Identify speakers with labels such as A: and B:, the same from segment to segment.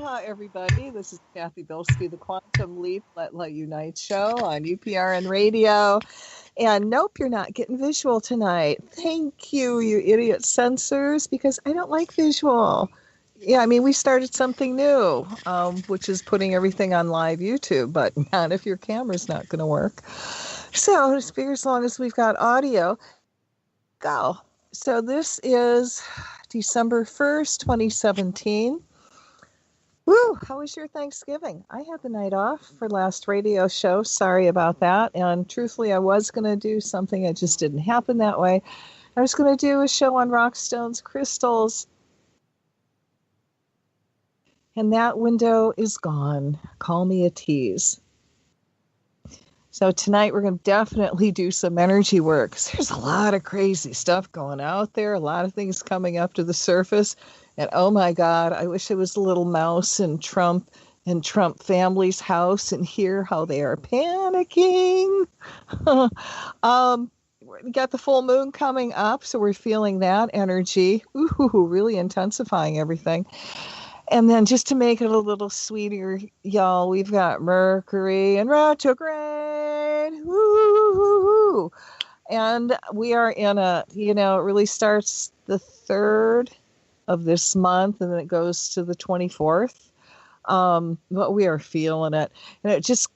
A: Aloha, everybody. This is Cathy Bilsky, the Quantum Leap Let Unite show on UPRN radio. And nope, you're not getting visual tonight. Thank you, you idiot censors, because I don't like visual. Yeah, I mean, we started something new, which is putting everything on live YouTube, but not if your camera's not going to work. So just figure as long as we've got audio, go. So this is December 1st, 2017. Woo! How was your Thanksgiving? I had the night off for last radio show. Sorry about that. And truthfully, I was going to do something. It just didn't happen that way. I was going to do a show on rockstones, crystals. And that window is gone. Call me a tease. So tonight we're going to definitely do some energy work. 'Cause there's a lot of crazy stuff going out there. A lot of things coming up to the surface. And oh my God, I wish it was a little mouse in Trump and Trump family's house and hear how they are panicking. We got the full moon coming up, so we're feeling that energy. Ooh, really intensifying everything. And then just to make it a little sweeter, y'all, we've got Mercury in retrograde. Woo! And we are in it really starts the 3rd of this month, and then it goes to the 24th. But we are feeling it. And it just,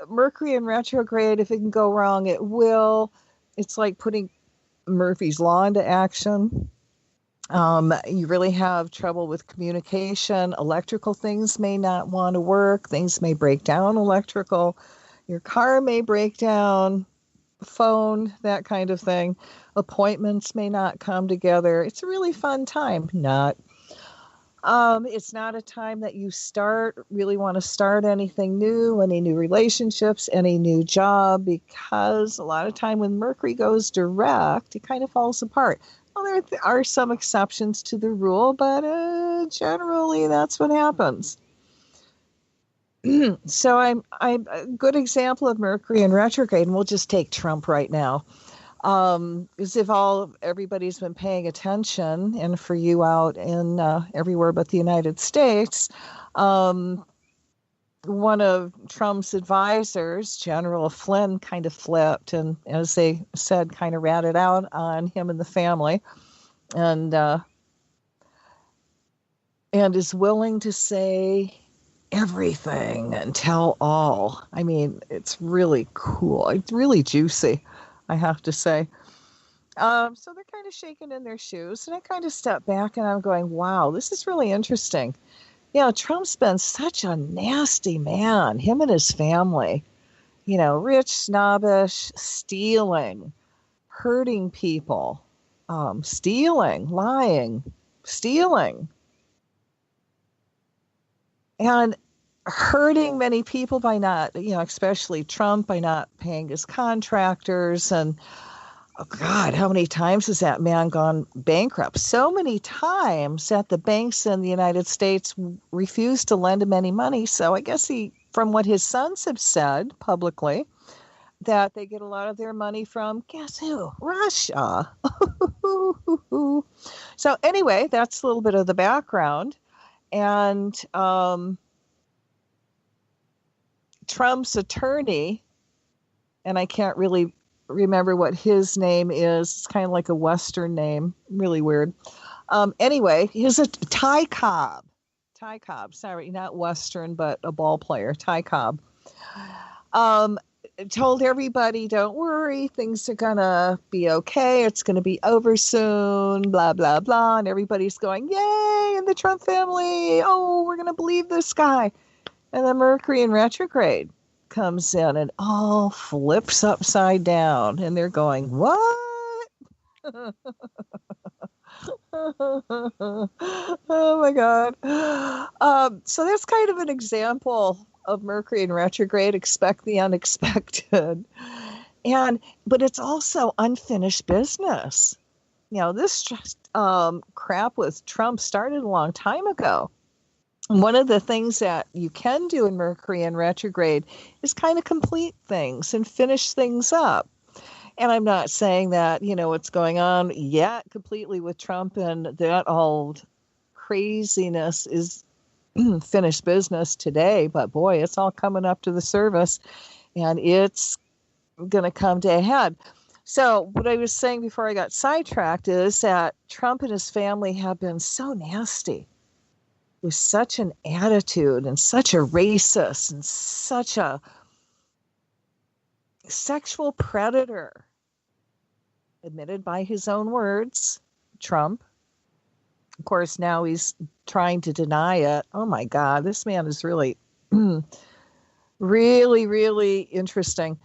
A: Mercury in retrograde, if it can go wrong, it will. It's like putting Murphy's Law into action. You really have trouble with communication. Electrical things may not want to work. Things may break down electrical. Your car may break down. Phone, that kind of thing. Appointments may not come together. It's a really fun time. It's not a time that you really want to start anything new, any new relationships, any new job, because a lot of time when Mercury goes direct, it kind of falls apart. Well, there are some exceptions to the rule, but generally that's what happens. So I'm a good example of Mercury in retrograde, and we'll just take Trump right now. As if everybody's been paying attention, and for you out in everywhere but the United States, one of Trump's advisors, General Flynn, kind of flipped and, as they said, kind of ratted out on him and the family, and is willing to say everything and tell all. I mean, it's really cool. It's really juicy, I have to say. So they're kind of shaking in their shoes, and I kind of step back and I'm going, wow, this is really interesting. Trump's been such a nasty man, him and his family, rich, snobbish, stealing, hurting people, stealing, lying, stealing, and hurting many people by not, especially Trump, by not paying his contractors. And oh God, how many times has that man gone bankrupt? So many times that the banks in the United States refused to lend him any money. So I guess from what his sons have said publicly, that they get a lot of their money from, guess who? Russia. So anyway, that's a little bit of the background. And Trump's attorney, and I can't really remember what his name is. It's kind of like a Western name, really weird. Anyway, he's a Ty Cobb. Sorry, not Western, but a ball player. Ty Cobb. Told everybody, don't worry, things are gonna be okay. It's gonna be over soon. Blah blah blah, and everybody's going, yay! And the Trump family, oh, we're gonna believe this guy. And then Mercury in retrograde comes in and all flips upside down. And they're going, what? Oh, my God. So that's kind of an example of Mercury in retrograde. Expect the unexpected. But it's also unfinished business. This crap with Trump started a long time ago. One of the things that you can do in Mercury in retrograde is kind of complete things and finish things up. And I'm not saying that, what's going on yet completely with Trump and that old craziness is finish business today, but boy, it's all coming up to the surface and it's going to come to a head. So what I was saying before I got sidetracked is that Trump and his family have been so nasty with such an attitude and such a racist and such a sexual predator, admitted by his own words, Trump. Of course, now he's trying to deny it. Oh my God, this man is really, really, really interesting.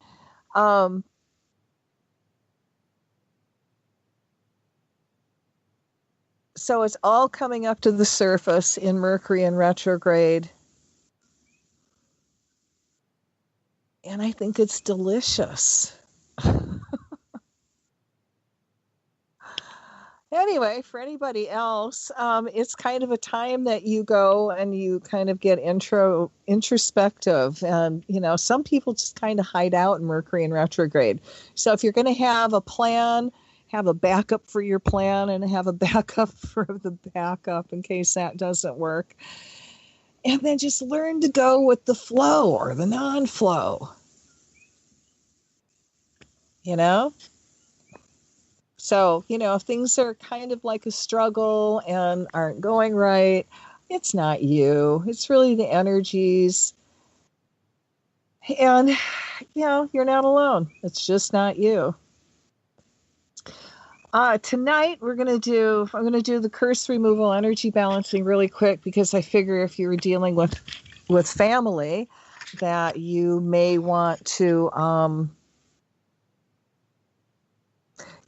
A: So it's all coming up to the surface in Mercury in retrograde. And I think it's delicious. Anyway, for anybody else, it's kind of a time that you go and you kind of get introspective. And, you know, some people just kind of hide out in Mercury in retrograde. So if you're going to have a plan, have a backup for your plan and have a backup for the backup in case that doesn't work. And then just learn to go with the flow or the non-flow. You know? So, you know, if things are kind of like a struggle and aren't going right, it's not you. It's really the energies. And, you know, you're not alone. It's just not you. Tonight I'm going to do the curse removal energy balancing really quick because I figure if you were dealing with family that you may want to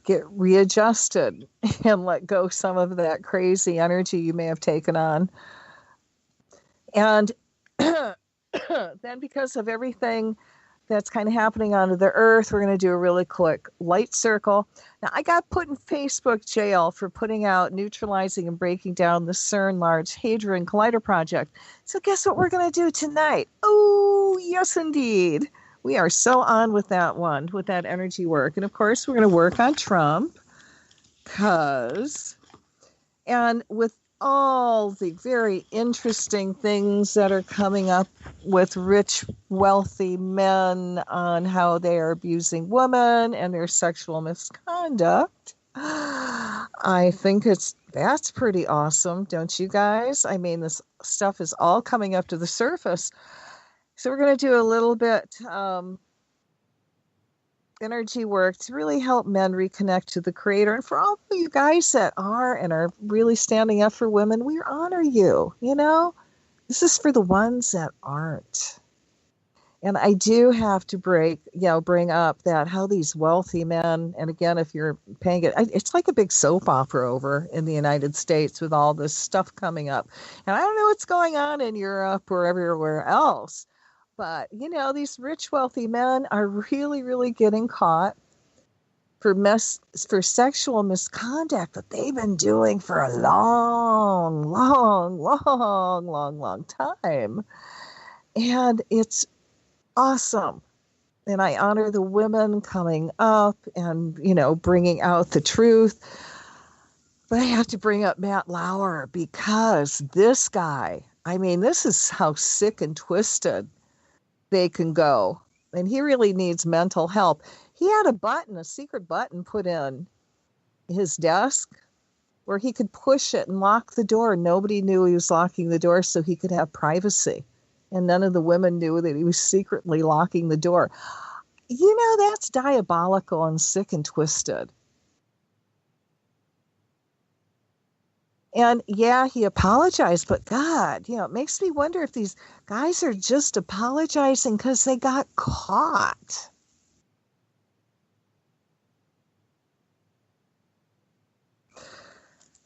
A: get readjusted and let go some of that crazy energy you may have taken on. And then because of everything that's kind of happening onto the earth, we're going to do a really quick light circle. Now, I got put in Facebook jail for putting out neutralizing and breaking down the CERN Large Hadron Collider project. So guess what we're going to do tonight? Oh, yes, indeed. We are so on with that one, with that energy work. And of course, we're going to work on Trump and with all the very interesting things that are coming up with rich, wealthy men on how they are abusing women and their sexual misconduct. I think that's pretty awesome, don't you guys? I mean, this stuff is all coming up to the surface. So we're going to do a little bit energy work to really help men reconnect to the creator. And for all of you guys that are really standing up for women, we honor you. You know, this is for the ones that aren't. And I do have to bring up that how these wealthy men, and again, if you're paying it's like a big soap opera over in the United States with all this stuff coming up. And I don't know what's going on in Europe or everywhere else. But, you know, these rich, wealthy men are really, really getting caught for sexual misconduct that they've been doing for a long, long, long, long, long time. And it's awesome. And I honor the women coming up and, you know, bringing out the truth. But I have to bring up Matt Lauer because this guy, I mean, this is how sick and twisted they can go. And he really needs mental help. He had a secret button put in his desk where he could push it and lock the door. Nobody knew he was locking the door so he could have privacy. And none of the women knew that he was secretly locking the door. You know, that's diabolical and sick and twisted. And yeah, he apologized, but God, you know, it makes me wonder if these guys are just apologizing because they got caught.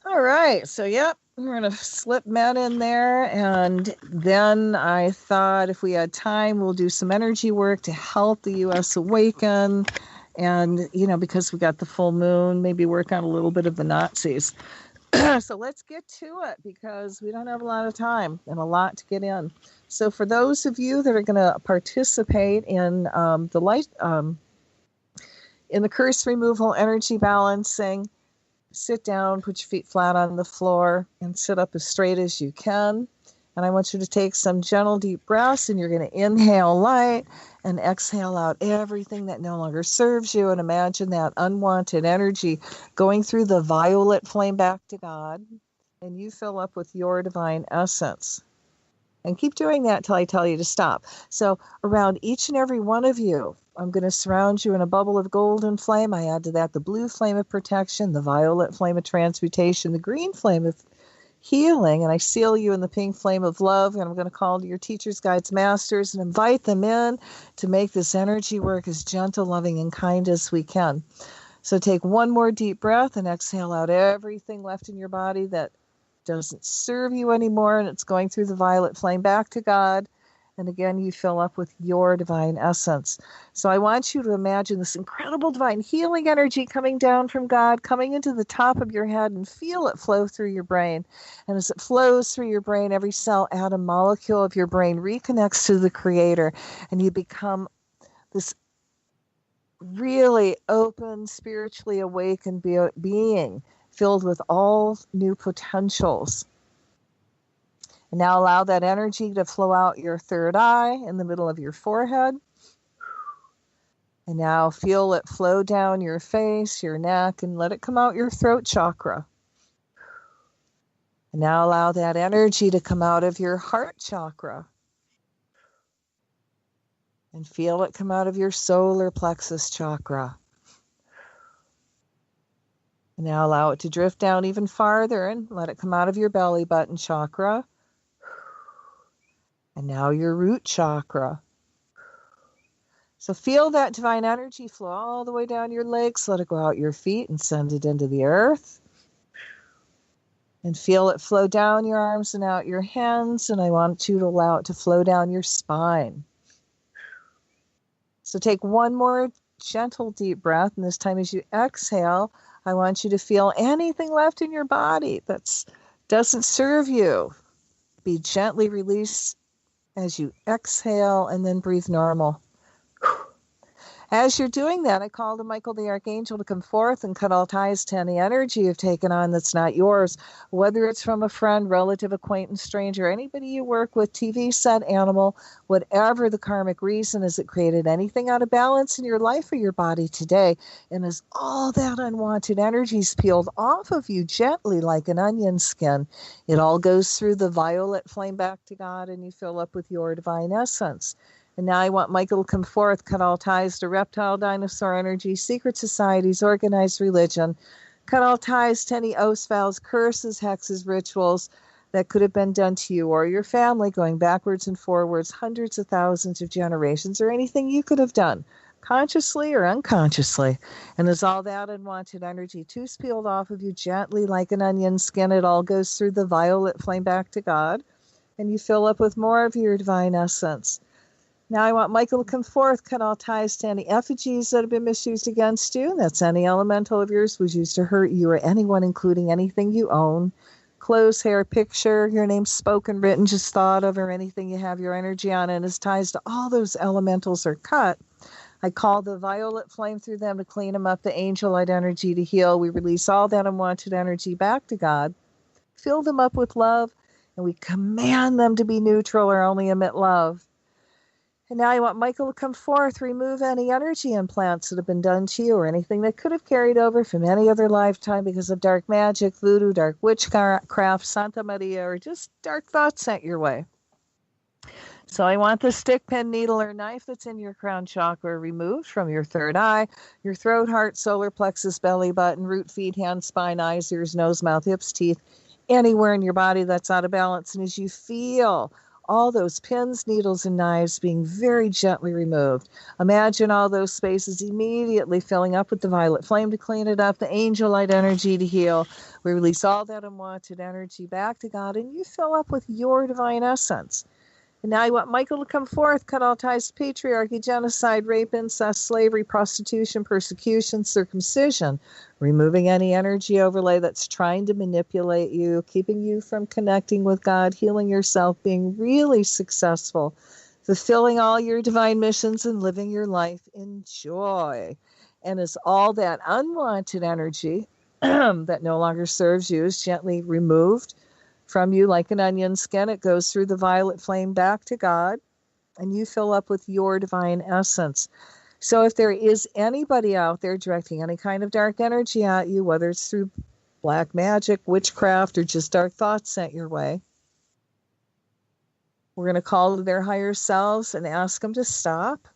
A: All right, so yep, we're going to slip men in there. And then I thought if we had time, we'll do some energy work to help the U.S. awaken. And, you know, because we got the full moon, maybe work on a little bit of the Nazis. So let's get to it because we don't have a lot of time and a lot to get in. So for those of you that are going to participate in in the curse removal energy balancing, sit down, put your feet flat on the floor, and sit up as straight as you can. And I want you to take some gentle, deep breaths, and you're going to inhale light and exhale out everything that no longer serves you. And imagine that unwanted energy going through the violet flame back to God, and you fill up with your divine essence. And keep doing that till I tell you to stop. So around each and every one of you, I'm going to surround you in a bubble of golden flame. I add to that the blue flame of protection, the violet flame of transmutation, the green flame of healing, and I seal you in the pink flame of love. And I'm going to call to your teachers, guides, masters, and invite them in to make this energy work as gentle, loving, and kind as we can. So take one more deep breath and exhale out everything left in your body that doesn't serve you anymore, and it's going through the violet flame back to God. And again, you fill up with your divine essence. So I want you to imagine this incredible divine healing energy coming down from God, coming into the top of your head, and feel it flow through your brain. And as it flows through your brain, every cell, atom, molecule of your brain reconnects to the Creator, and you become this really open, spiritually awakened being filled with all new potentials. And now allow that energy to flow out your third eye in the middle of your forehead. And now feel it flow down your face, your neck, and let it come out your throat chakra. And now allow that energy to come out of your heart chakra. And feel it come out of your solar plexus chakra. And now allow it to drift down even farther and let it come out of your belly button chakra. And now your root chakra. So feel that divine energy flow all the way down your legs. Let it go out your feet and send it into the earth. And feel it flow down your arms and out your hands. And I want you to allow it to flow down your spine. So take one more gentle deep breath. And this time as you exhale, I want you to feel anything left in your body that doesn't serve you. Be gently released as you exhale, and then breathe normal. As you're doing that, I call to Michael the Archangel to come forth and cut all ties to any energy you've taken on that's not yours, whether it's from a friend, relative, acquaintance, stranger, anybody you work with, TV set, animal, whatever the karmic reason is that created anything out of balance in your life or your body today. And as all that unwanted energy is peeled off of you gently like an onion skin, it all goes through the violet flame back to God, and you fill up with your divine essence. And now I want Michael to come forth, cut all ties to reptile, dinosaur energy, secret societies, organized religion, cut all ties to any oaths, vows, curses, hexes, rituals that could have been done to you or your family going backwards and forwards, hundreds of thousands of generations, or anything you could have done, consciously or unconsciously. And as all that unwanted energy too is peeled off of you gently like an onion skin, it all goes through the violet flame back to God, and you fill up with more of your divine essence. Now I want Michael to come forth, cut all ties to any effigies that have been misused against you. That's any elemental of yours was used to hurt you or anyone, including anything you own. Clothes, hair, picture, your name spoken, written, just thought of, or anything you have your energy on, and as ties to all those elementals are cut. I call the violet flame through them to clean them up, the angel light energy to heal. We release all that unwanted energy back to God, fill them up with love, and we command them to be neutral or only emit love. And now I want Michael to come forth, remove any energy implants that have been done to you or anything that could have carried over from any other lifetime because of dark magic, voodoo, dark witchcraft, Santa Maria, or just dark thoughts sent your way. So I want the stick, pen, needle, or knife that's in your crown chakra removed from your third eye, your throat, heart, solar plexus, belly button, root, feet, hands, spine, eyes, ears, nose, mouth, hips, teeth, anywhere in your body that's out of balance. And as you feel all those pins, needles, and knives being very gently removed, imagine all those spaces immediately filling up with the violet flame to clean it up, the angel light energy to heal. We release all that unwanted energy back to God, and you fill up with your divine essence. And now I want Michael to come forth, cut all ties to patriarchy, genocide, rape, incest, slavery, prostitution, persecution, circumcision, removing any energy overlay that's trying to manipulate you, keeping you from connecting with God, healing yourself, being really successful, fulfilling all your divine missions, and living your life in joy. And as all that unwanted energy that no longer serves you is gently removed from you like an onion skin. It goes through the violet flame back to God, and you fill up with your divine essence. So if there is anybody out there directing any kind of dark energy at you, whether it's through black magic, witchcraft, or just dark thoughts sent your way, we're going to call to their higher selves and ask them to stop.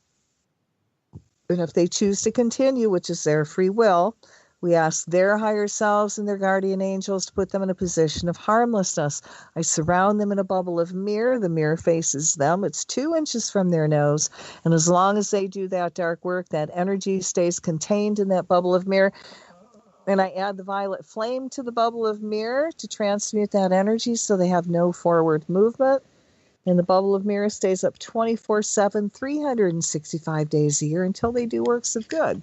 A: And if they choose to continue, which is their free will, we ask their higher selves and their guardian angels to put them in a position of harmlessness. I surround them in a bubble of mirror. The mirror faces them. It's 2 inches from their nose. And as long as they do that dark work, that energy stays contained in that bubble of mirror. And I add the violet flame to the bubble of mirror to transmute that energy so they have no forward movement. And the bubble of mirror stays up 24/7, 365 days a year until they do works of good.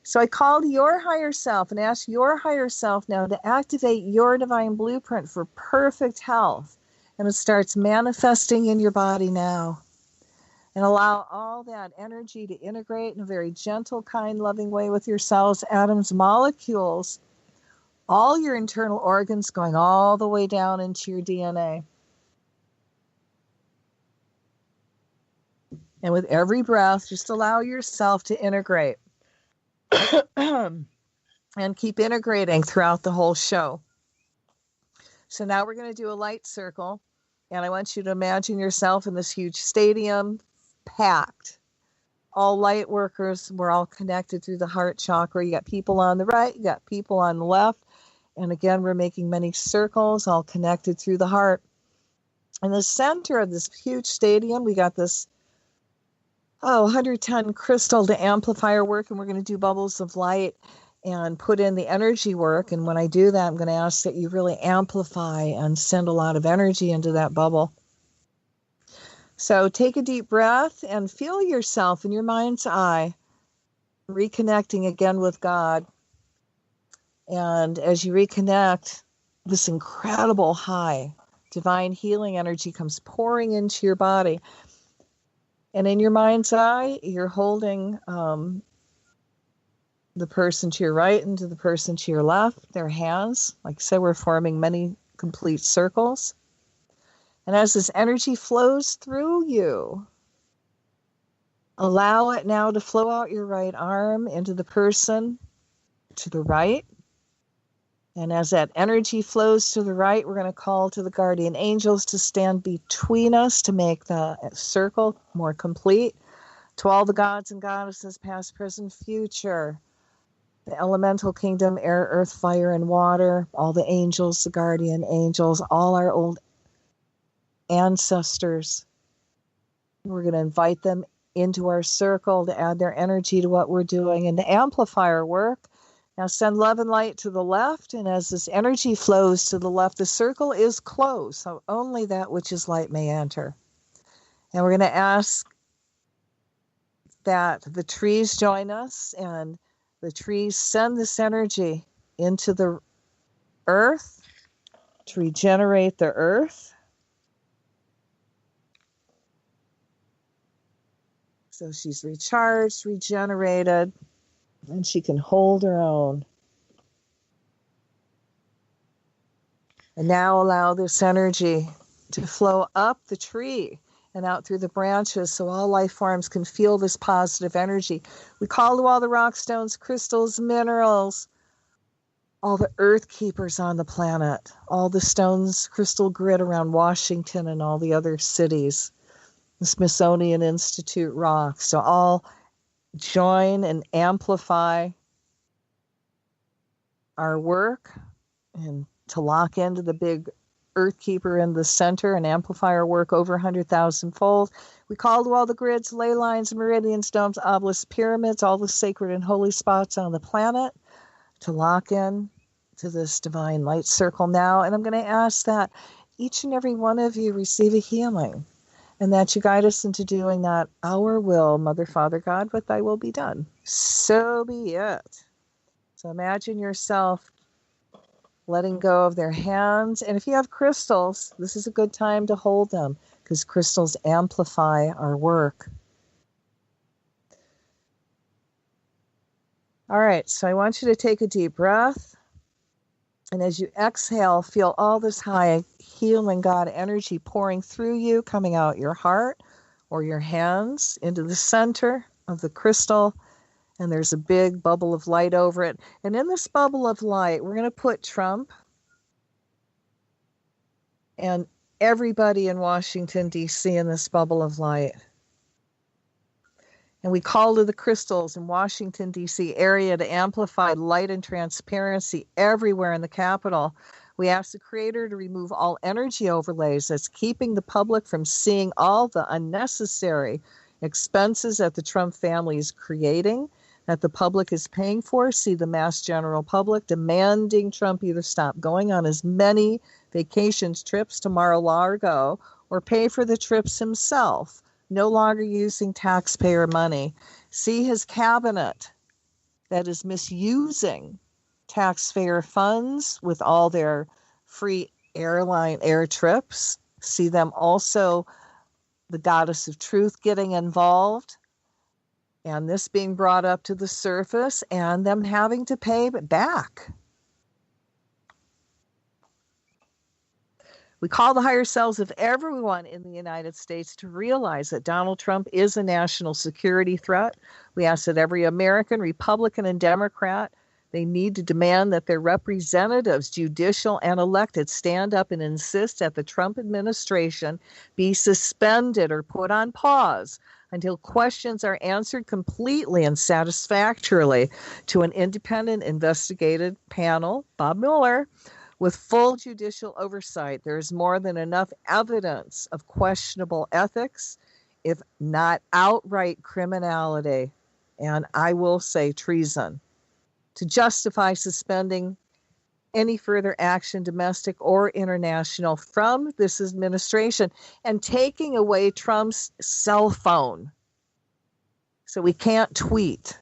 A: So I call to your higher self and ask your higher self now to activate your divine blueprint for perfect health. And it starts manifesting in your body now. And allow all that energy to integrate in a very gentle, kind, loving way with your cells, atoms, molecules, all your internal organs going all the way down into your DNA. And with every breath, just allow yourself to integrate. And keep integrating throughout the whole show. So now we're going to do a light circle. And I want you to imagine yourself in this huge stadium, packed. All light workers, we're all connected through the heart chakra. You got people on the right, you got people on the left. And again, we're making many circles, all connected through the heart. In the center of this huge stadium, we got this 100-ton crystal to amplify our work, and we're going to do bubbles of light and put in the energy work. And when I do that, I'm going to ask that you really amplify and send a lot of energy into that bubble. So take a deep breath and feel yourself in your mind's eye, reconnecting again with God. And as you reconnect, this incredible high divine healing energy comes pouring into your body. And in your mind's eye, you're holding the person to your right and to the person to your left, their hands. Like I said, we're forming many complete circles. And as this energy flows through you, allow it now to flow out your right arm into the person to the right. And as that energy flows to the right, we're going to call to the guardian angels to stand between us to make the circle more complete. To all the gods and goddesses, past, present, future, the elemental kingdom, air, earth, fire, and water, all the angels, the guardian angels, all our old ancestors. We're going to invite them into our circle to add their energy to what we're doing and to amplify our work. Now send love and light to the left, and as this energy flows to the left, the circle is closed, so only that which is light may enter. And we're going to ask that the trees join us, and the trees send this energy into the earth to regenerate the earth. So she's recharged, regenerated, and she can hold her own. And now allow this energy to flow up the tree and out through the branches so all life forms can feel this positive energy. We call to all the rock, stones, crystals, minerals, all the earth keepers on the planet, all the stones, crystal grid around Washington and all the other cities, the Smithsonian Institute rocks. So all join and amplify our work and to lock into the big earth keeper in the center and amplify our work over 100,000 fold. We call to all the grids, ley lines, meridians, domes, obelisks, pyramids, all the sacred and holy spots on the planet to lock in to this divine light circle now. And I'm going to ask that each and every one of you receive a healing, and that you guide us into doing that. Our will, Mother, Father, God, but thy will be done. So be it. So imagine yourself letting go of their hands. And if you have crystals, this is a good time to hold them because crystals amplify our work. All right, so I want you to take a deep breath. And as you exhale, feel all this high healing God energy pouring through you, coming out your heart or your hands into the center of the crystal. And there's a big bubble of light over it. And in this bubble of light, we're going to put Trump and everybody in Washington, D.C. in this bubble of light. And we call to the crystals in Washington, D.C. area to amplify light and transparency everywhere in the Capitol. We ask the Creator to remove all energy overlays that's keeping the public from seeing all the unnecessary expenses that the Trump family is creating, that the public is paying for. See the mass general public demanding Trump either stop going on as many vacations trips to Mar-a-Lago or pay for the trips himself, no longer using taxpayer money. See his cabinet that is misusing taxpayer funds with all their free airline air trips. See them also, the goddess of truth, getting involved, and this being brought up to the surface and them having to pay back. We call the higher selves of everyone in the United States to realize that Donald Trump is a national security threat. We ask that every American, Republican, and Democrat, they need to demand that their representatives, judicial and elected, stand up and insist that the Trump administration be suspended or put on pause until questions are answered completely and satisfactorily to an independent investigative panel, Bob Mueller, with full judicial oversight. There is more than enough evidence of questionable ethics, if not outright criminality, and I will say treason, to justify suspending any further action, domestic or international, from this administration and taking away Trump's cell phone so we can't tweet.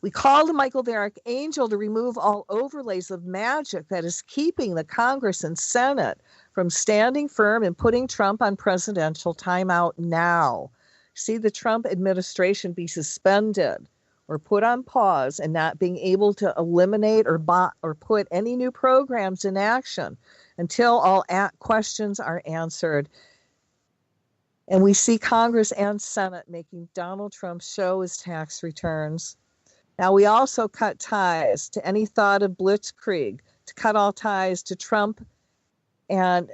A: We called Michael the Archangel to remove all overlays of magic that is keeping the Congress and Senate from standing firm and putting Trump on presidential timeout now. See the Trump administration be suspended or put on pause and not being able to eliminate or put any new programs in action until all questions are answered. And we see Congress and Senate making Donald Trump show his tax returns. Now, we also cut ties to any thought of blitzkrieg, to cut all ties to Trump and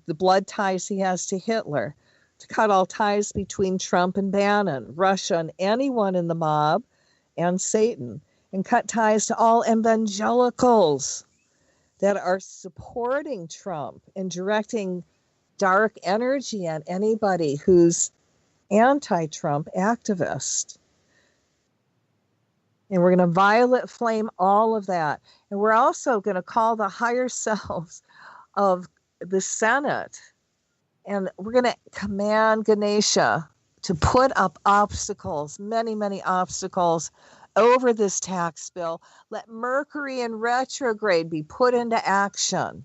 A: the blood ties he has to Hitler, to cut all ties between Trump and Bannon, Russia, and anyone in the mob, and Satan, and cut ties to all evangelicals that are supporting Trump and directing dark energy at anybody who's anti-Trump activist. And we're going to violet flame all of that. And we're also going to call the higher selves of the Senate. And we're going to command Ganesha to put up obstacles, many, many obstacles over this tax bill. Let Mercury in retrograde be put into action.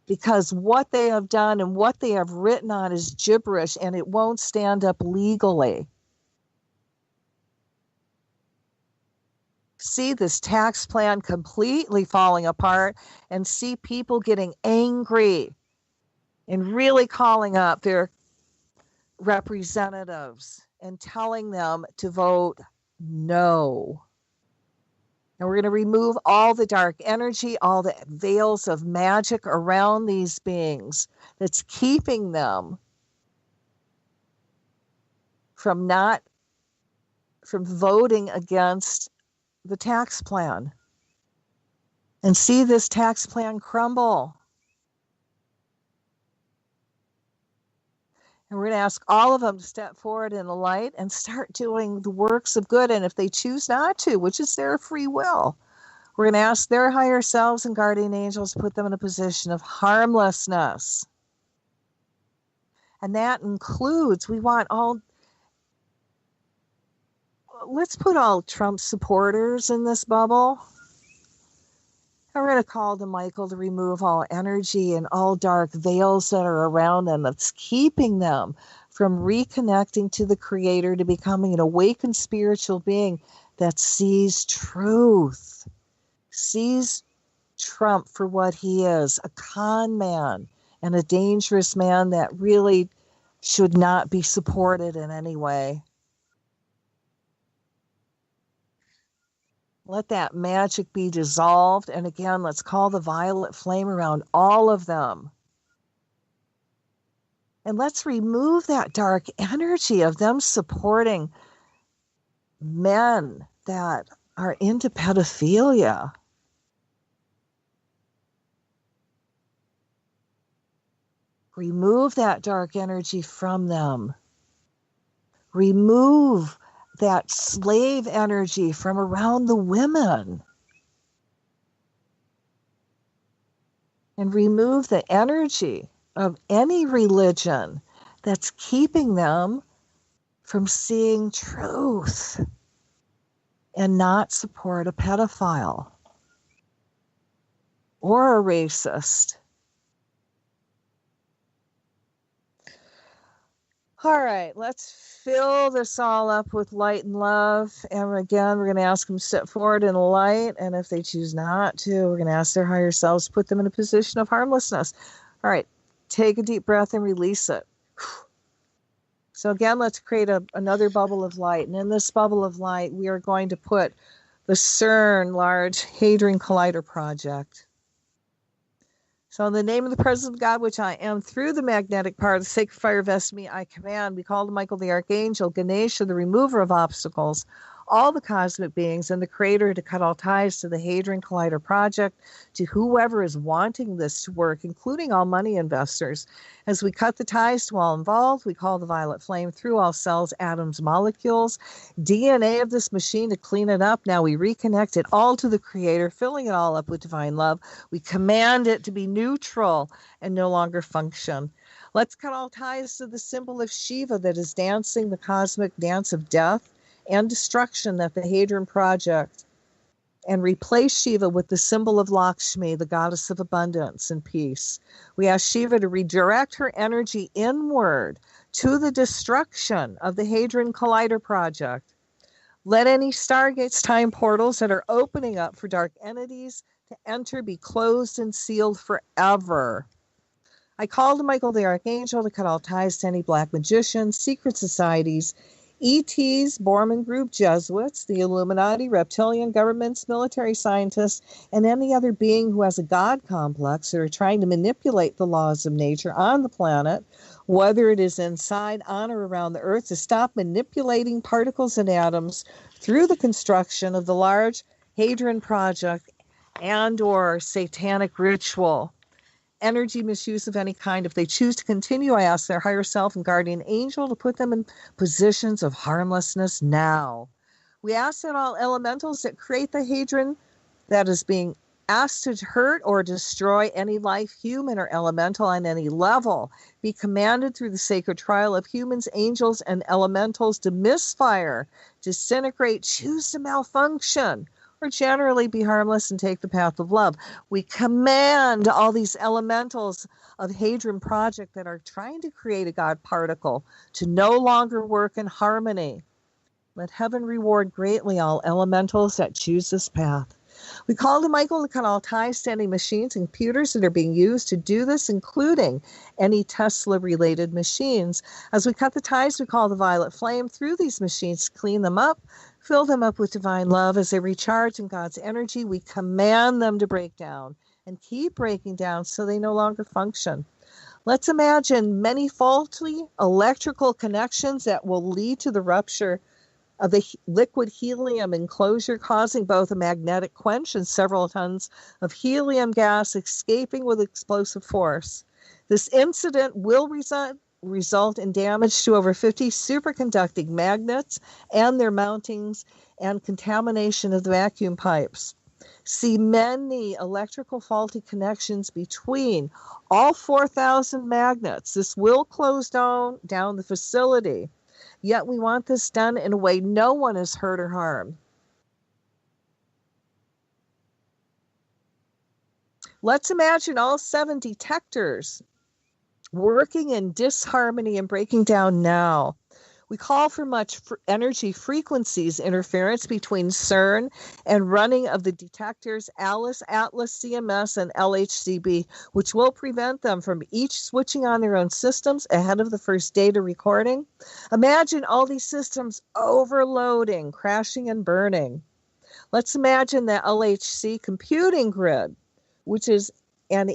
A: Because what they have done and what they have written on is gibberish, and it won't stand up legally. See this tax plan completely falling apart and see people getting angry and really calling up their representatives and telling them to vote no. And we're going to remove all the dark energy, all the veils of magic around these beings that's keeping them from voting against the tax plan, and see this tax plan crumble. And we're going to ask all of them to step forward in the light and start doing the works of good. And if they choose not to, which is their free will, we're going to ask their higher selves and guardian angels to put them in a position of harmlessness. And that includes, let's put all Trump supporters in this bubble. And we're going to call to Michael to remove all energy and all dark veils that are around them that's keeping them from reconnecting to the Creator, to becoming an awakened spiritual being that sees truth Trump for what he is, a con man and a dangerous man that really should not be supported in any way. Let that magic be dissolved. And again, let's call the violet flame around all of them. And let's remove that dark energy of them supporting men that are into pedophilia. Remove that dark energy from them. Remove that slave energy from around the women. And remove the energy of any religion that's keeping them from seeing truth and not support a pedophile or a racist. All right, let's fill this all up with light and love. And again, we're going to ask them to step forward in light. And if they choose not to, we're going to ask their higher selves to put them in a position of harmlessness. All right, take a deep breath and release it. So again, let's create another bubble of light. And in this bubble of light, we are going to put the CERN Large Hadron Collider Project. So in the name of the presence of God, which I am, through the magnetic power of the sacred fire vested me, I command, we call to Michael the Archangel, Ganesha, the remover of obstacles, all the cosmic beings, and the Creator to cut all ties to the Hadron Collider Project, to whoever is wanting this to work, including all money investors. As we cut the ties to all involved, we call the violet flame through all cells, atoms, molecules, DNA of this machine to clean it up. Now we reconnect it all to the Creator, filling it all up with divine love. We command it to be neutral and no longer function. Let's cut all ties to the symbol of Shiva that is dancing the cosmic dance of death and destruction at the Hadron Project, and replace Shiva with the symbol of Lakshmi, the goddess of abundance and peace. We ask Shiva to redirect her energy inward to the destruction of the Hadron Collider Project. Let any stargates, time portals that are opening up for dark entities to enter be closed and sealed forever. I call to Michael the Archangel to cut all ties to any black magicians, secret societies, ETs, Borman Group, Jesuits, the Illuminati, reptilian governments, military scientists, and any other being who has a God complex that are trying to manipulate the laws of nature on the planet, whether it is inside, on, or around the earth, to stop manipulating particles and atoms through the construction of the Large Hadron Project and or satanic ritual. Energy misuse of any kind. If they choose to continue, I ask their higher self and guardian angel to put them in positions of harmlessness now. We ask that all elementals that create the hadron that is being asked to hurt or destroy any life, human or elemental, on any level, be commanded through the sacred trial of humans, angels, and elementals to misfire, disintegrate, choose to malfunction, or generally be harmless and take the path of love. We command all these elementals of Hadron Project that are trying to create a God particle to no longer work in harmony. Let heaven reward greatly all elementals that choose this path. We call to Michael to cut all ties to any machines and computers that are being used to do this, including any Tesla-related machines. As we cut the ties, we call the violet flame through these machines to clean them up, fill them up with divine love. As they recharge in God's energy, we command them to break down and keep breaking down so they no longer function. Let's imagine many faulty electrical connections that will lead to the rupture of the liquid helium enclosure, causing both a magnetic quench and several tons of helium gas escaping with explosive force. This incident will result in damage to over 50 superconducting magnets and their mountings and contamination of the vacuum pipes. See many electrical faulty connections between all 4,000 magnets. This will close down the facility. Yet we want this done in a way no one is hurt or harmed. Let's imagine all 7 detectors working in disharmony and breaking down now. We call for much energy frequencies interference between CERN and running of the detectors ALICE, ATLAS, CMS, and LHCb, which will prevent them from each switching on their own systems ahead of the first data recording. Imagine all these systems overloading, crashing, and burning. Let's imagine the LHC computing grid, which is an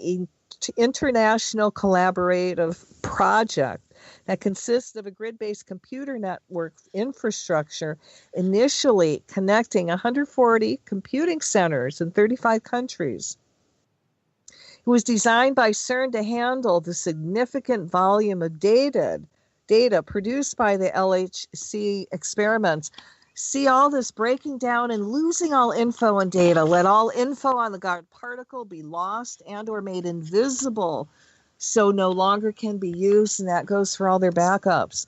A: international collaborative project that consists of a grid-based computer network infrastructure, initially connecting 140 computing centers in 35 countries. It was designed by CERN to handle the significant volume of data produced by the LHC experiments. See all this breaking down and losing all info and data. Let all info on the guard particle be lost and or made invisible so no longer can be used, and that goes for all their backups.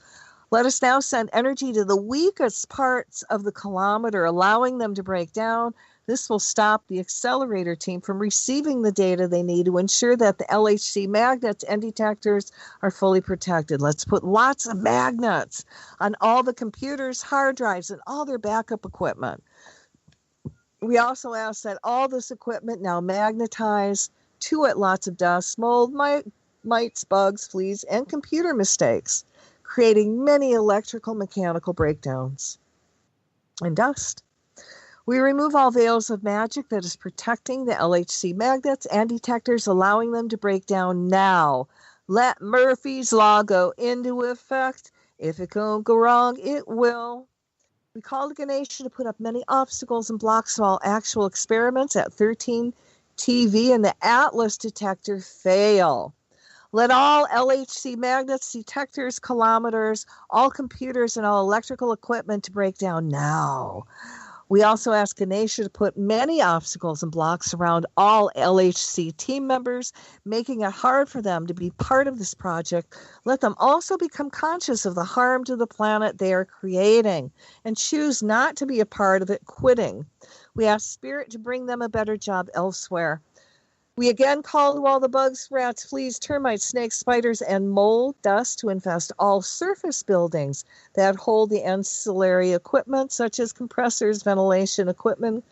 A: Let us now send energy to the weakest parts of the kilometer, allowing them to break down. This will stop the accelerator team from receiving the data they need to ensure that the LHC magnets and detectors are fully protected. Let's put lots of magnets on all the computers, hard drives, and all their backup equipment. We also ask that all this equipment now magnetize to it lots of dust, mold, mites, bugs, fleas, and computer mistakes, creating many electrical mechanical breakdowns and dust. We remove all veils of magic that is protecting the LHC magnets and detectors, allowing them to break down now. Let Murphy's Law go into effect. If it can't go wrong, it will. We called Ganesha to put up many obstacles and blocks of all actual experiments at 13 TV and the Atlas detector fail. Let all LHC magnets, detectors, kilometers, all computers, and all electrical equipment to break down now. We also ask Ganesha to put many obstacles and blocks around all LHC team members, making it hard for them to be part of this project. Let them also become conscious of the harm to the planet they are creating and choose not to be a part of it, quitting. We ask Spirit to bring them a better job elsewhere. We again call to all the bugs, rats, fleas, termites, snakes, spiders, and mold dust to infest all surface buildings that hold the ancillary equipment, such as compressors, ventilation equipment,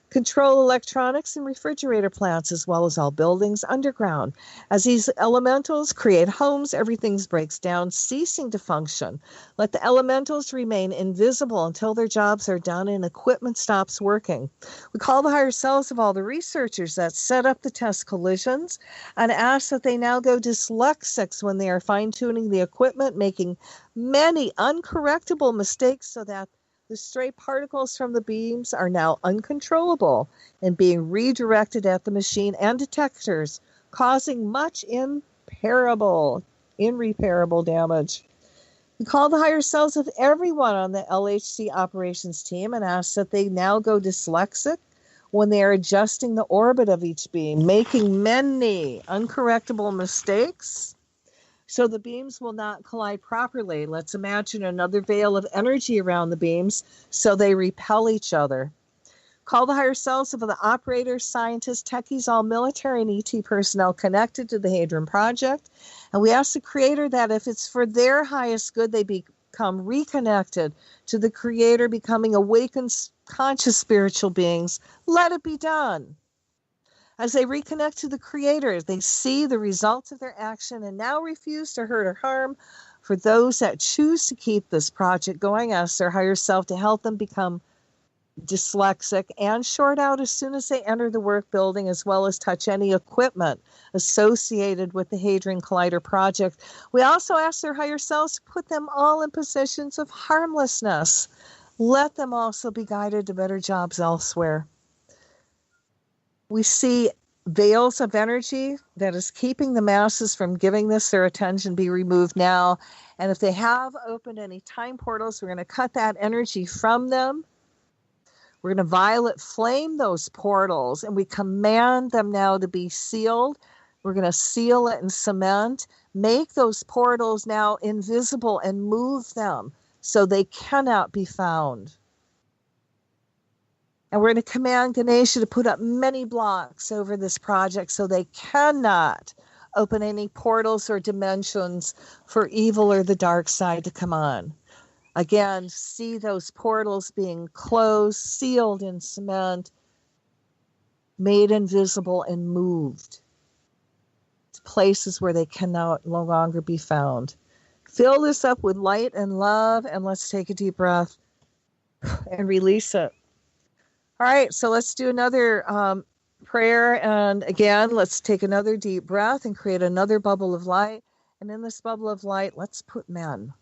A: control electronics, and refrigerator plants, as well as all buildings underground. As these elementals create homes, everything breaks down, ceasing to function. Let the elementals remain invisible until their jobs are done and equipment stops working. We call the higher selves of all the researchers that set up the test collisions and ask that they now go dyslexics when they are fine-tuning the equipment, making many uncorrectable mistakes so that the stray particles from the beams are now uncontrollable and being redirected at the machine and detectors, causing much irreparable damage. We call the higher selves of everyone on the LHC operations team and ask that they now go dyslexic when they are adjusting the orbit of each beam, making many uncorrectable mistakes so the beams will not collide properly. Let's imagine another veil of energy around the beams so they repel each other. Call the higher selves of the operators, scientists, techies, all military and ET personnel connected to the Hadron Project. And we ask the Creator that if it's for their highest good, they become reconnected to the Creator, becoming awakened, conscious spiritual beings. Let it be done. As they reconnect to the Creator, they see the results of their action and now refuse to hurt or harm. For those that choose to keep this project going, ask their higher self to help them become dyslexic and short out as soon as they enter the work building, as well as touch any equipment associated with the Hadron Collider project. We also ask their higher selves to put them all in positions of harmlessness. Let them also be guided to better jobs elsewhere. We see veils of energy that is keeping the masses from giving this their attention be removed now. And if they have opened any time portals, we're going to cut that energy from them. We're going to violet flame those portals, and we command them now to be sealed. We're going to seal it in cement, make those portals now invisible and move them so they cannot be found. And we're going to command Ganesha to put up many blocks over this project so they cannot open any portals or dimensions for evil or the dark side to come on. Again, see those portals being closed, sealed in cement, made invisible, and moved to places where they cannot no longer be found. Fill this up with light and love, and let's take a deep breath and release it. All right, so let's do another prayer. And again, let's take another deep breath and create another bubble of light. And in this bubble of light, let's put men.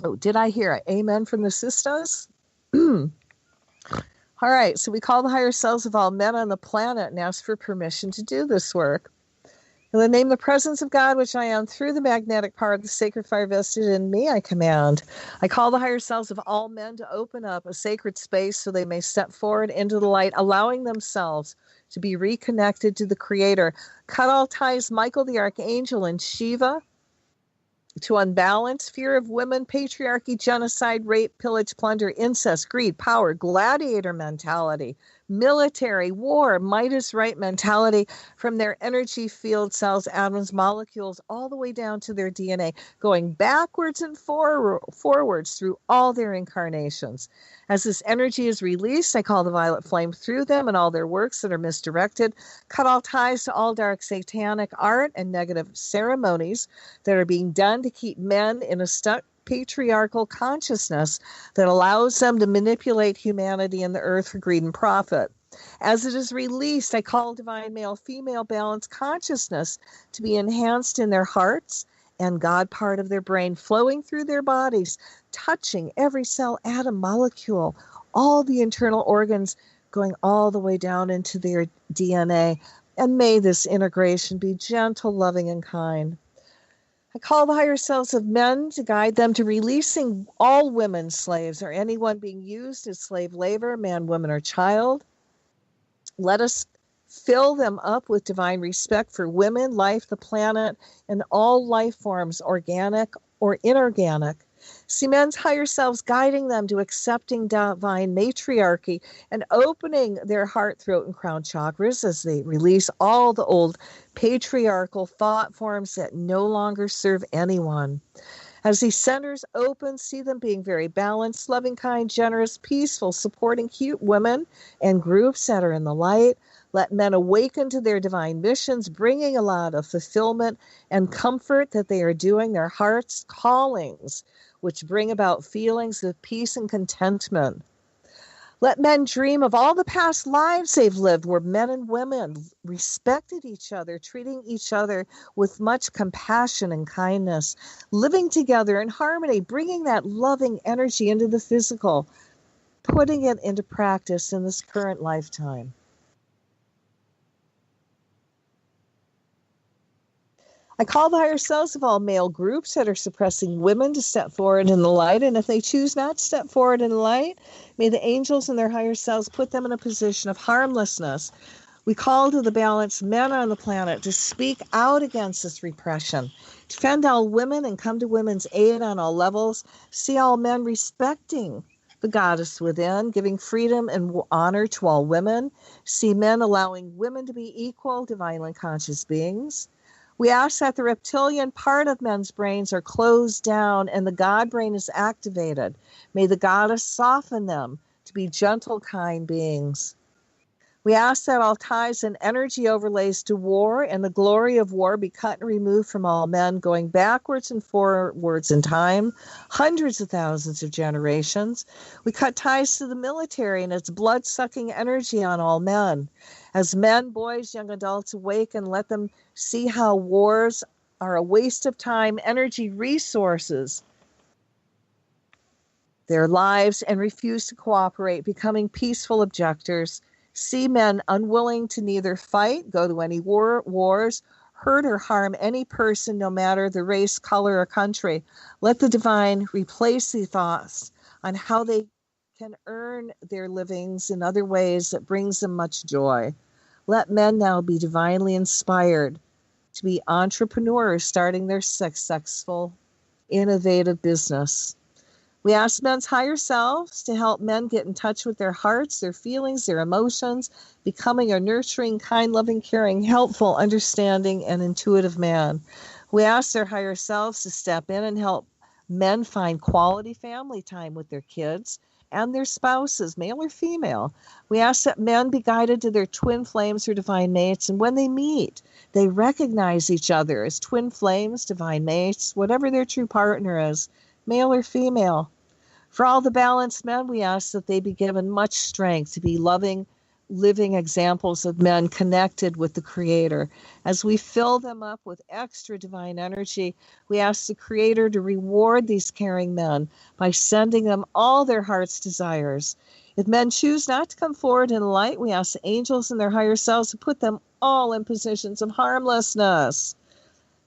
A: Oh, did I hear it? Amen from the sisters? All right, so we call the higher selves of all men on the planet and ask for permission to do this work. In the name of the presence of God, which I am, through the magnetic power of the sacred fire vested in me, I command. I call the higher selves of all men to open up a sacred space so they may step forward into the light, allowing themselves to be reconnected to the Creator. Cut all ties, Michael the Archangel and Shiva, to unbalance, fear of women, patriarchy, genocide, rape, pillage, plunder, incest, greed, power, gladiator mentality, military, war, might is right mentality, from their energy field cells, atoms, molecules, all the way down to their DNA, going backwards and forwards through all their incarnations. As this energy is released, I call the violet flame through them and all their works that are misdirected. Cut all ties to all dark satanic art and negative ceremonies that are being done to keep men in a stuck patriarchal consciousness that allows them to manipulate humanity and the earth for greed and profit. As it is released, I call divine male-female balance consciousness to be enhanced in their hearts and God part of their brain, flowing through their bodies, touching every cell, atom, molecule, all the internal organs, going all the way down into their DNA. And may this integration be gentle, loving, and kind. I call the higher selves of men to guide them to releasing all women slaves or anyone being used as slave labor, man, woman, or child. Let us fill them up with divine respect for women, life, the planet, and all life forms, organic or inorganic. See men's higher selves guiding them to accepting divine matriarchy and opening their heart, throat, and crown chakras as they release all the old patriarchal thought forms that no longer serve anyone. As these centers open, see them being very balanced, loving, kind, generous, peaceful, supporting cute women and groups that are in the light. Let men awaken to their divine missions, bringing a lot of fulfillment and comfort that they are doing their heart's callings, which bring about feelings of peace and contentment. Let men dream of all the past lives they've lived where men and women respected each other, treating each other with much compassion and kindness, living together in harmony, bringing that loving energy into the physical, putting it into practice in this current lifetime. I call the higher selves of all male groups that are suppressing women to step forward in the light, and if they choose not to step forward in the light, may the angels and their higher selves put them in a position of harmlessness. We call to the balanced men on the planet to speak out against this repression, defend all women and come to women's aid on all levels, see all men respecting the goddess within, giving freedom and honor to all women, see men allowing women to be equal, divinely conscious beings. We ask that the reptilian part of men's brains are closed down and the God brain is activated. May the goddess soften them to be gentle, kind beings. We ask that all ties and energy overlays to war and the glory of war be cut and removed from all men, going backwards and forwards in time, hundreds of thousands of generations. We cut ties to the military and its blood-sucking energy on all men. As men, boys, young adults awaken, let them see how wars are a waste of time, energy, resources, their lives, and refuse to cooperate, becoming peaceful objectors. See men unwilling to neither fight, go to any wars, hurt or harm any person, no matter the race, color, or country. Let the divine replace the thoughts on how they can earn their livings in other ways that brings them much joy. Let men now be divinely inspired to be entrepreneurs starting their successful, innovative business. We ask men's higher selves to help men get in touch with their hearts, their feelings, their emotions, becoming a nurturing, kind, loving, caring, helpful, understanding, and intuitive man. We ask their higher selves to step in and help men find quality family time with their kids and their spouses, male or female. We ask that men be guided to their twin flames or divine mates, and when they meet, they recognize each other as twin flames, divine mates, whatever their true partner is, male or female. For all the balanced men, we ask that they be given much strength to be loving, living examples of men connected with the Creator. As we fill them up with extra divine energy, we ask the Creator to reward these caring men by sending them all their heart's desires. If men choose not to come forward in light, we ask the angels and their higher selves to put them all in positions of harmlessness.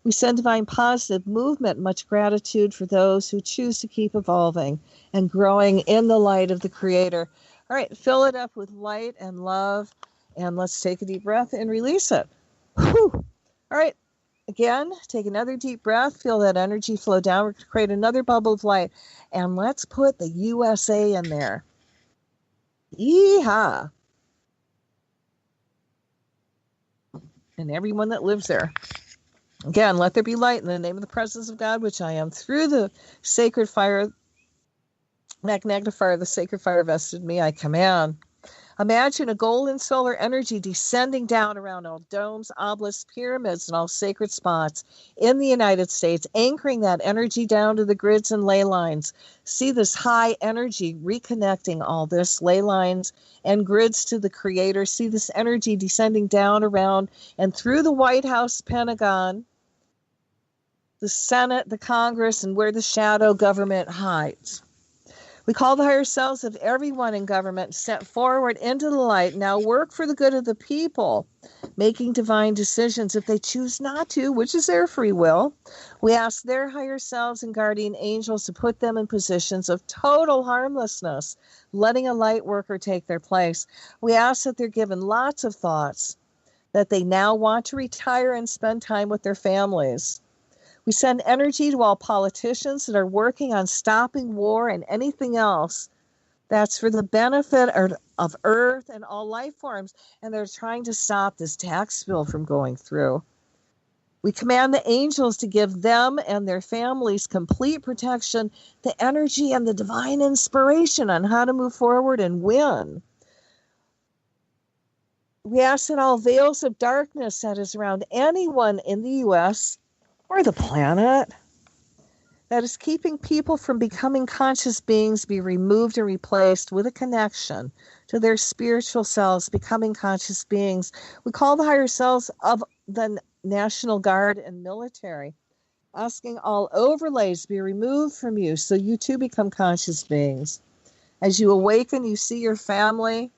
A: We send divine positive movement, much gratitude for those who choose to keep evolving and growing in the light of the Creator. All right, fill it up with light and love, and let's take a deep breath and release it. Whew. All right, again, take another deep breath, feel that energy flow down, create another bubble of light, and let's put the USA in there. Yeehaw. And everyone that lives there. Again, let there be light in the name of the presence of God, which I am, through the sacred fire, magnetic fire, the sacred fire vested in me, I command. Imagine a golden solar energy descending down around all domes, obelisks, pyramids, and all sacred spots in the United States, anchoring that energy down to the grids and ley lines. See this high energy reconnecting all this ley lines and grids to the Creator. See this energy descending down around and through the White House, Pentagon, the Senate, the Congress, and where the shadow government hides. We call the higher selves of everyone in government step forward into the light. Now work for the good of the people, making divine decisions if they choose not to, which is their free will. We ask their higher selves and guardian angels to put them in positions of total harmlessness, letting a light worker take their place. We ask that they're given lots of thoughts, that they now want to retire and spend time with their families. We send energy to all politicians that are working on stopping war and anything else that's for the benefit of Earth and all life forms, and they're trying to stop this tax bill from going through. We command the angels to give them and their families complete protection, the energy and the divine inspiration on how to move forward and win. We ask that all veils of darkness that is around anyone in the U.S. or the planet that is keeping people from becoming conscious beings be removed and replaced with a connection to their spiritual selves, becoming conscious beings. We call the higher selves of the National Guard and military, asking all overlays be removed from you so you too become conscious beings. As you awaken, you see your family,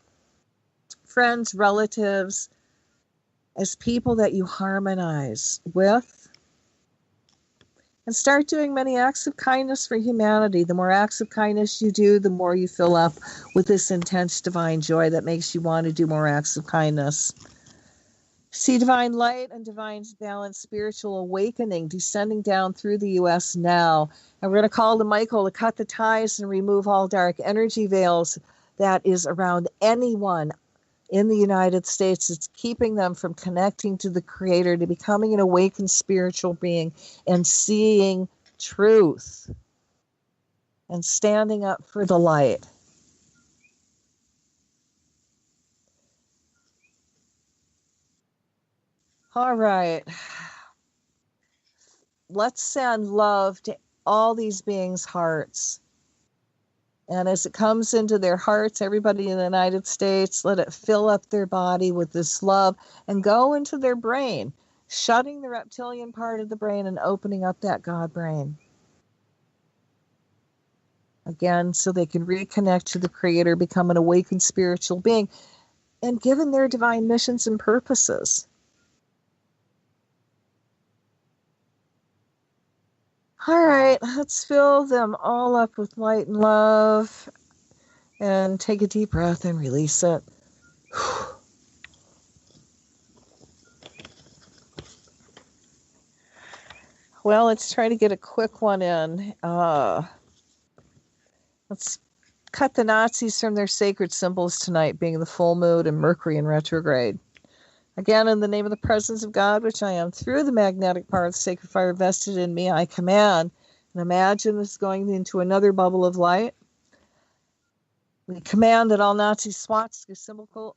A: friends, relatives as people that you harmonize with. And start doing many acts of kindness for humanity. The more acts of kindness you do, the more you fill up with this intense divine joy that makes you want to do more acts of kindness. See divine light and divine balance, spiritual awakening descending down through the U.S. now. And we're going to call to Michael to cut the ties and remove all dark energy veils that is around anyone in the United States. It's keeping them from connecting to the Creator, to becoming an awakened spiritual being and seeing truth and standing up for the light. All right. Let's send love to all these beings' hearts. And as it comes into their hearts, everybody in the United States, let it fill up their body with this love and go into their brain, shutting the reptilian part of the brain and opening up that God brain. Again, so they can reconnect to the Creator, become an awakened spiritual being, and given their divine missions and purposes. All right, let's fill them all up with light and love. And take a deep breath and release it. Well, let's try to get a quick one in. Let's cut the Nazis from their sacred symbols tonight, being the full moon and Mercury in retrograde. Again, in the name of the presence of God, which I am, through the magnetic power of the sacred fire vested in me, I command. And imagine this going into another bubble of light. We command that all Nazi swastika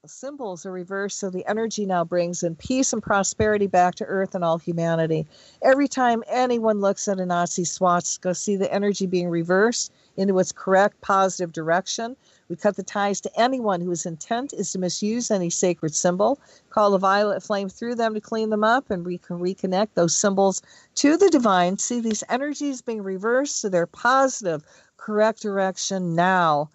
A: symbols are reversed, so the energy now brings in peace and prosperity back to Earth and all humanity. Every time anyone looks at a Nazi swastika, see the energy being reversed into its correct positive direction. We cut the ties to anyone whose intent is to misuse any sacred symbol. Call the violet flame through them to clean them up, and we can reconnect those symbols to the divine. See these energies being reversed to their positive, correct direction now.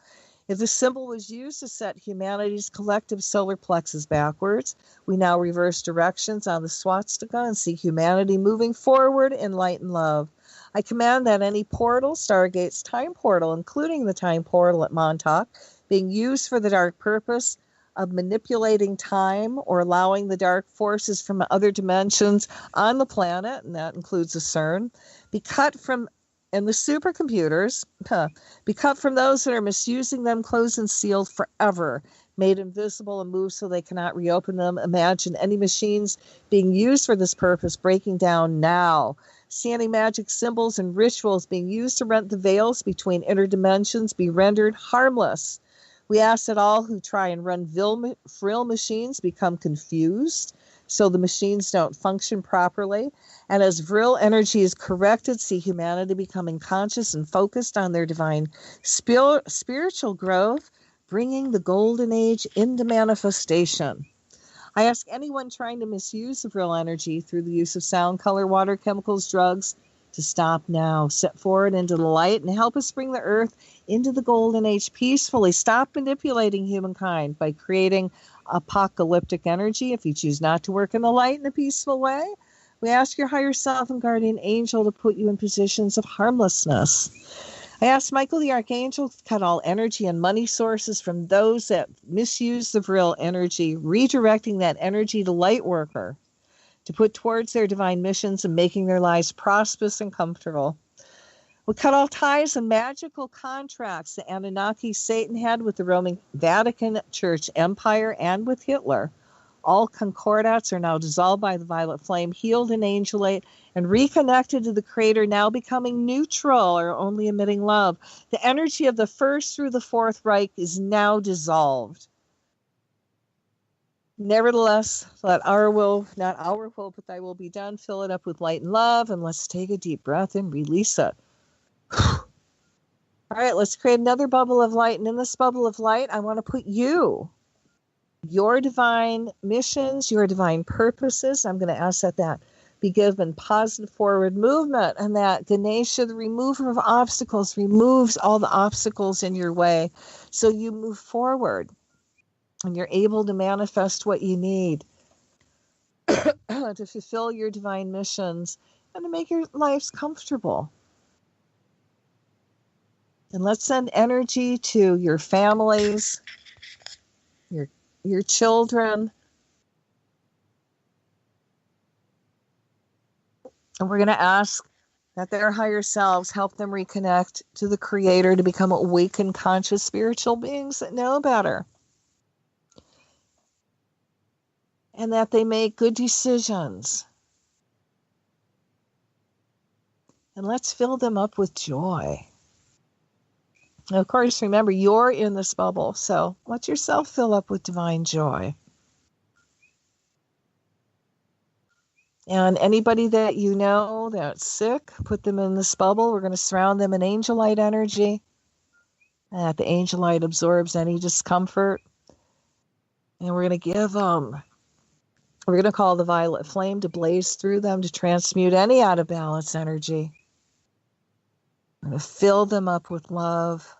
A: If the symbol was used to set humanity's collective solar plexus backwards, we now reverse directions on the swastika and see humanity moving forward in light and love. I command that any portal, Stargate's time portal, including the time portal at Montauk, being used for the dark purpose of manipulating time or allowing the dark forces from other dimensions on the planet, and that includes the CERN, be cut from and the supercomputers, be cut from those that are misusing them, closed and sealed forever, made invisible and moved so they cannot reopen them. Imagine any machines being used for this purpose breaking down now. See any magic symbols and rituals being used to rent the veils between interdimensions be rendered harmless. We ask that all who try and run frill machines become confused so the machines don't function properly. And as vril energy is corrected, see humanity becoming conscious and focused on their divine spiritual growth, bringing the golden age into manifestation. I ask anyone trying to misuse the vril energy through the use of sound, color, water, chemicals, drugs, to stop now, step forward into the light, and help us bring the earth into the golden age peacefully. Stop manipulating humankind by creating apocalyptic energy. If you choose not to work in the light in a peaceful way, we ask your higher self and guardian angel to put you in positions of harmlessness. I ask Michael the Archangel to cut all energy and money sources from those that misuse the vril energy, redirecting that energy to light worker, to put towards their divine missions and making their lives prosperous and comfortable. We cut all ties and magical contracts the Anunnaki Satan had with the Roman Vatican Church Empire and with Hitler. All concordats are now dissolved by the violet flame, healed in angelate, and reconnected to the Creator, now becoming neutral or only emitting love. The energy of the First through the Fourth Reich is now dissolved. Nevertheless, let our will, not our will, but thy will be done. Fill it up with light and love, and let's take a deep breath and release it. All right, let's create another bubble of light. And in this bubble of light, I want to put you, your divine missions, your divine purposes. I'm going to ask that be given positive forward movement, and that Ganesha, the remover of obstacles, removes all the obstacles in your way so you move forward and you're able to manifest what you need to fulfill your divine missions and to make your lives comfortable. And let's send energy to your families, your children. And we're going to ask that their higher selves help them reconnect to the Creator to become awakened, conscious, spiritual beings that know better. And that they make good decisions. And let's fill them up with joy. And of course, remember, you're in this bubble, so let yourself fill up with divine joy. And anybody that you know that's sick, put them in this bubble. We're going to surround them in angel light energy. And the angel light absorbs any discomfort. And we're going to give them, we're going to call the violet flame to blaze through them to transmute any out of balance energy. We're going to fill them up with love.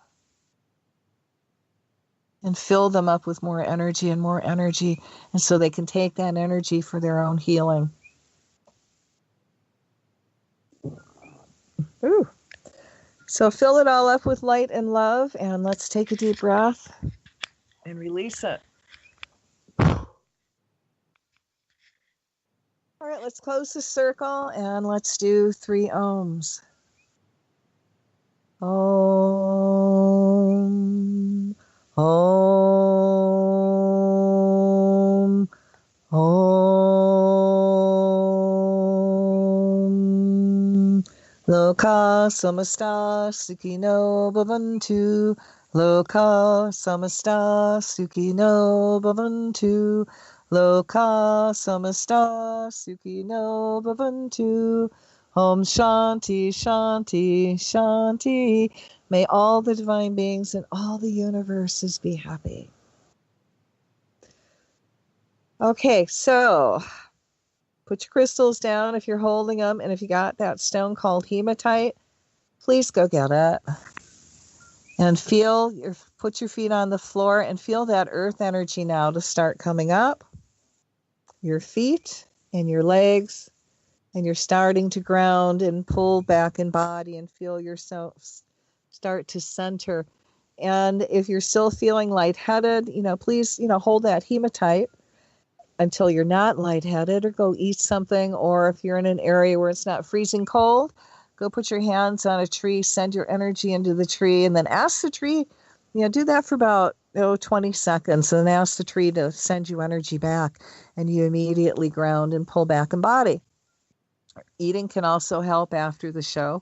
A: And fill them up with more energy and more energy. And so they can take that energy for their own healing. Ooh. So fill it all up with light and love, and let's take a deep breath and release it. All right, let's close the circle and let's do 3 ohms. Om, om, om. Loka samasta sukhino bhavantu. Loka samasta sukhino bhavantu. Loka samasta sukhino bhavantu. Om Shanti, Shanti, Shanti. May all the divine beings in all the universes be happy. Okay, so put your crystals down if you're holding them. And if you got that stone called hematite, please go get it. And put your feet on the floor and feel that earth energy now to start coming up your feet and your legs. And you're starting to ground and pull back in body and feel yourself start to center. And if you're still feeling lightheaded, please, hold that hematite until you're not lightheaded, or go eat something. Or if you're in an area where it's not freezing cold, go put your hands on a tree, send your energy into the tree, and then ask the tree, do that for about 20 seconds, and then ask the tree to send you energy back, and you immediately ground and pull back in body. Eating can also help after the show.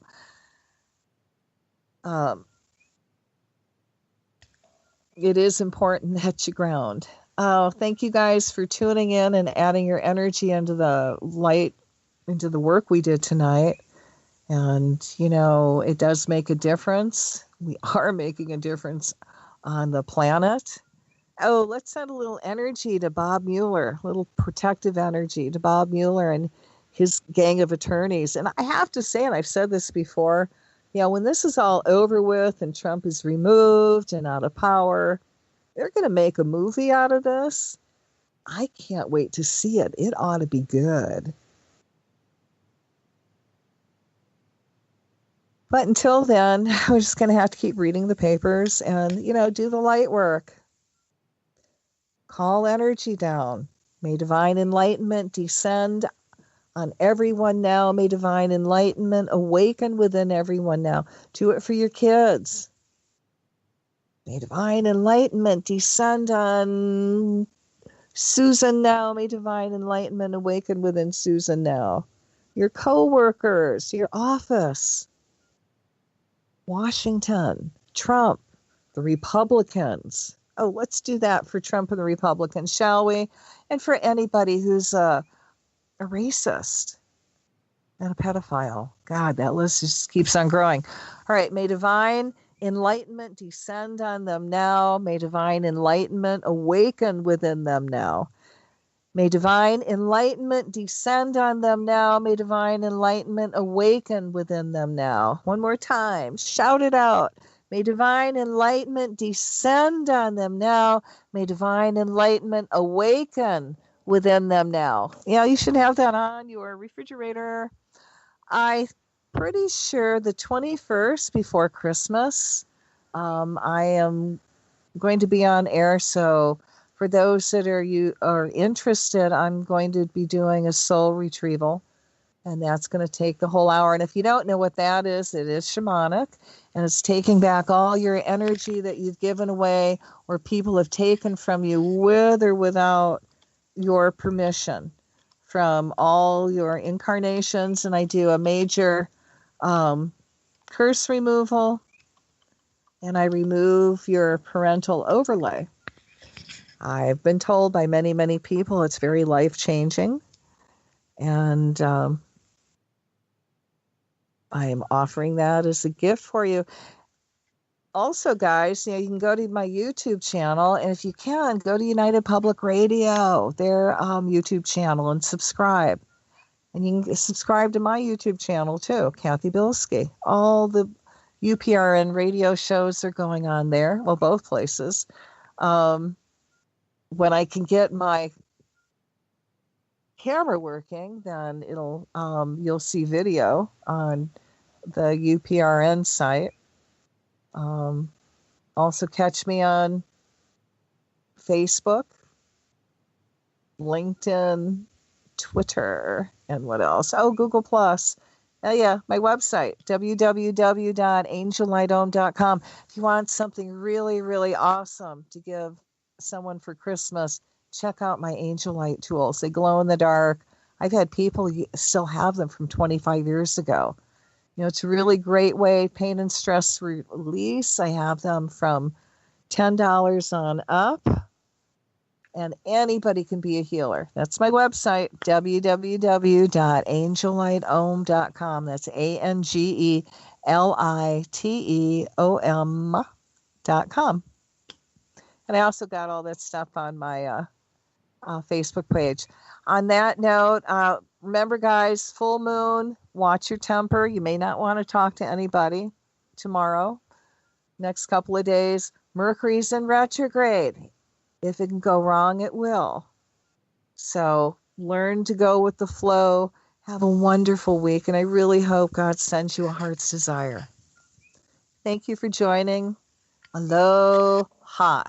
A: It is important that you ground. Thank you guys for tuning in and adding your energy into the light, into the work we did tonight. And, it does make a difference. We are making a difference on the planet. Oh, let's send a little energy to Bob Mueller, a little protective energy to Bob Mueller and his gang of attorneys. And I have to say, and I've said this before, when this is all over with and Trump is removed and out of power, they're going to make a movie out of this. I can't wait to see it. It ought to be good. But until then, we're just going to have to keep reading the papers and, do the light work. Call energy down. May divine enlightenment descend on everyone now. May divine enlightenment awaken within everyone now. Do it for your kids. May divine enlightenment descend on Susan now. May divine enlightenment awaken within Susan now. Your co-workers, your office, Washington, Trump, the Republicans. Oh, let's do that for Trump and the Republicans, shall we? And for anybody who's a racist and a pedophile. God, that list just keeps on growing. All right, may divine enlightenment descend on them now. May divine enlightenment awaken within them now. May divine enlightenment descend on them now. May divine enlightenment awaken within them now. One more time. Shout it out. May divine enlightenment descend on them now. May divine enlightenment awaken within them now. You should have that on your refrigerator. I'm pretty sure the 21st before Christmas, I am going to be on air. So for those that are interested, I'm going to be doing a soul retrieval, and that's going to take the whole hour. And if you don't know what that is, it is shamanic, and it's taking back all your energy that you've given away or people have taken from you with or without your permission from all your incarnations. And I do a major curse removal, and I remove your parental overlay. I've been told by many, many people it's very life-changing, and I am offering that as a gift for you. Also, guys, you can go to my YouTube channel, and if you can, go to United Public Radio, their YouTube channel, and subscribe. And you can subscribe to my YouTube channel, too, Cathy Bilsky. All the UPRN radio shows are going on there, well, both places. When I can get my camera working, then you'll see video on the UPRN site. Also catch me on Facebook, LinkedIn, Twitter, and what else? Oh, Google Plus. Oh yeah, my website, www.angellightome.com. If you want something really, really awesome to give someone for Christmas, check out my Angel Light tools. They glow in the dark. I've had people still have them from 25 years ago. It's a really great way, pain and stress release. I have them from $10 on up, and anybody can be a healer. That's my website, www.angellighteom.com. That's ANGELITEOM.com. And I also got all that stuff on my Facebook page. On that note, remember, guys, full moon, watch your temper. You may not want to talk to anybody tomorrow, next couple of days. Mercury's in retrograde. If it can go wrong, it will. So learn to go with the flow. Have a wonderful week. And I really hope God sends you a heart's desire. Thank you for joining. Aloha.